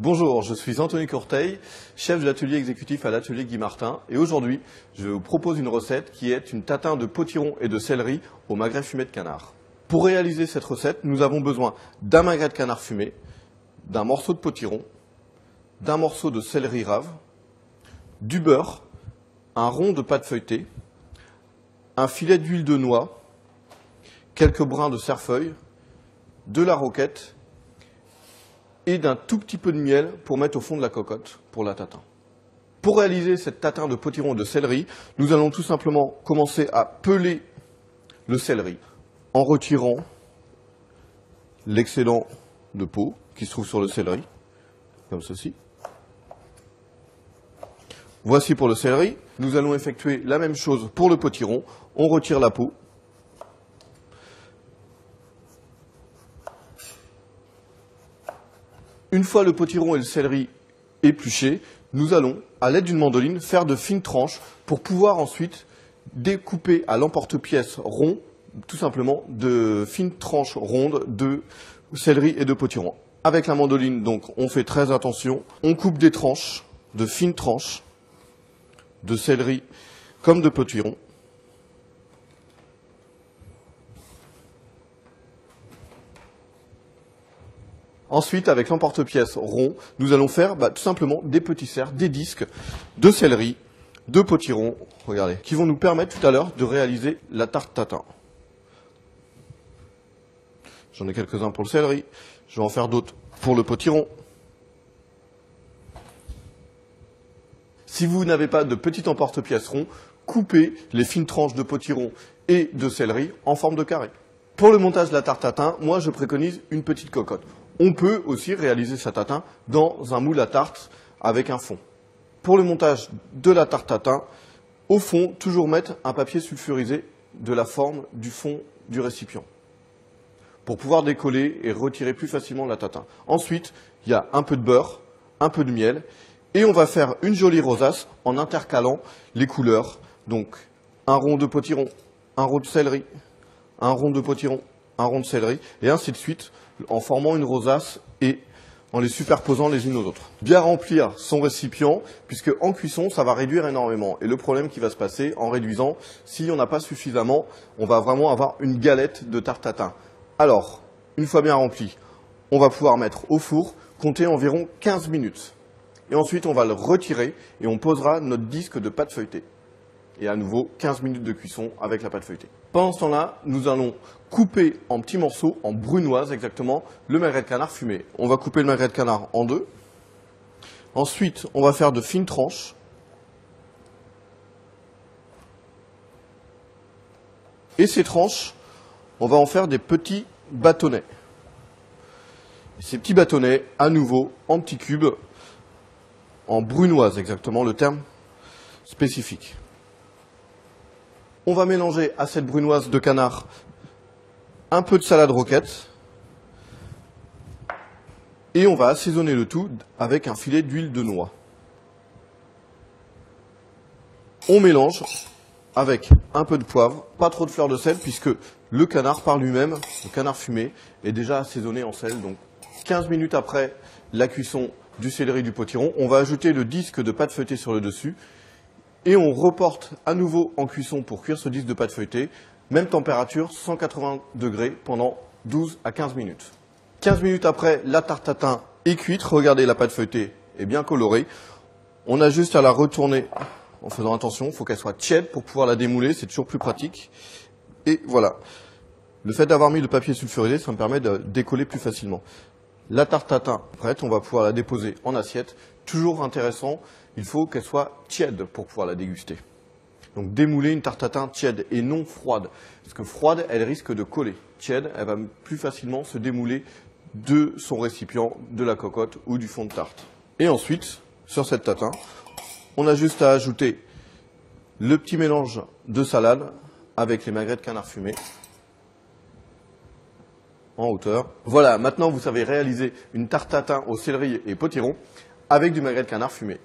Bonjour, je suis Anthony Courteil, chef de l'atelier exécutif à l'atelier Guy Martin, et aujourd'hui, je vous propose une recette qui est une tatin de potiron et de céleri au magret fumé de canard. Pour réaliser cette recette, nous avons besoin d'un magret de canard fumé, d'un morceau de potiron, d'un morceau de céleri rave, du beurre, un rond de pâte feuilletée, un filet d'huile de noix, quelques brins de cerfeuil, de la roquette et d'un tout petit peu de miel pour mettre au fond de la cocotte pour la tatin. Pour réaliser cette tatin de potiron et de céleri, nous allons tout simplement commencer à peler le céleri en retirant l'excédent de peau qui se trouve sur le céleri, comme ceci. Voici pour le céleri. Nous allons effectuer la même chose pour le potiron. On retire la peau. Une fois le potiron et le céleri épluchés, nous allons, à l'aide d'une mandoline, faire de fines tranches pour pouvoir ensuite découper à l'emporte-pièce rond, tout simplement, de fines tranches rondes de céleri et de potiron. Avec la mandoline, donc, on fait très attention. On coupe des tranches, de fines tranches, de céleri comme de potiron. Ensuite, avec l'emporte-pièce rond, nous allons faire tout simplement des petits cercles, des disques de céleri, de potiron, regardez, qui vont nous permettre tout à l'heure de réaliser la tarte tatin. J'en ai quelques-uns pour le céleri, je vais en faire d'autres pour le potiron. Si vous n'avez pas de petit emporte-pièce rond, coupez les fines tranches de potiron et de céleri en forme de carré. Pour le montage de la tarte tatin, moi je préconise une petite cocotte. On peut aussi réaliser sa tatin dans un moule à tarte avec un fond. Pour le montage de la tarte tatin, au fond, toujours mettre un papier sulfurisé de la forme du fond du récipient pour pouvoir décoller et retirer plus facilement la tatin. Ensuite, il y a un peu de beurre, un peu de miel et on va faire une jolie rosace en intercalant les couleurs. Donc, un rond de potiron, un rond de céleri, un rond de potiron, un rond de céleri, et ainsi de suite, en formant une rosace et en les superposant les unes aux autres. Bien remplir son récipient, puisque en cuisson, ça va réduire énormément. Et le problème qui va se passer en réduisant, si on n'a pas suffisamment, on va vraiment avoir une galette de tarte tatin. Alors, une fois bien rempli, on va pouvoir mettre au four, compter environ 15 minutes. Et ensuite, on va le retirer et on posera notre disque de pâte feuilletée. Et à nouveau, 15 minutes de cuisson avec la pâte feuilletée. Pendant ce temps-là, nous allons couper en petits morceaux, en brunoise exactement, le magret de canard fumé. On va couper le magret de canard en deux. Ensuite, on va faire de fines tranches. Et ces tranches, on va en faire des petits bâtonnets. Et ces petits bâtonnets, à nouveau, en petits cubes, en brunoise exactement, le terme spécifique. On va mélanger à cette brunoise de canard un peu de salade roquette et on va assaisonner le tout avec un filet d'huile de noix. On mélange avec un peu de poivre, pas trop de fleur de sel puisque le canard par lui-même, le canard fumé, est déjà assaisonné en sel. Donc 15 minutes après la cuisson du céleri et du potiron, on va ajouter le disque de pâte feuilletée sur le dessus. Et on reporte à nouveau en cuisson pour cuire ce disque de pâte feuilletée. Même température, 180 degrés pendant 12 à 15 minutes. 15 minutes après, la tarte tatin est cuite. Regardez, la pâte feuilletée est bien colorée. On a juste à la retourner en faisant attention. Il faut qu'elle soit tiède pour pouvoir la démouler. C'est toujours plus pratique. Et voilà. Le fait d'avoir mis le papier sulfurisé, ça me permet de décoller plus facilement. La tarte tatin prête, on va pouvoir la déposer en assiette. Toujours intéressant, il faut qu'elle soit tiède pour pouvoir la déguster. Donc démouler une tarte tatin tiède et non froide. Parce que froide, elle risque de coller. Tiède, elle va plus facilement se démouler de son récipient, de la cocotte ou du fond de tarte. Et ensuite, sur cette tatin, on a juste à ajouter le petit mélange de salade avec les magrets de canard fumé en hauteur. Voilà, maintenant vous savez réaliser une tarte tatin au céleri et potiron avec du magret de canard fumé.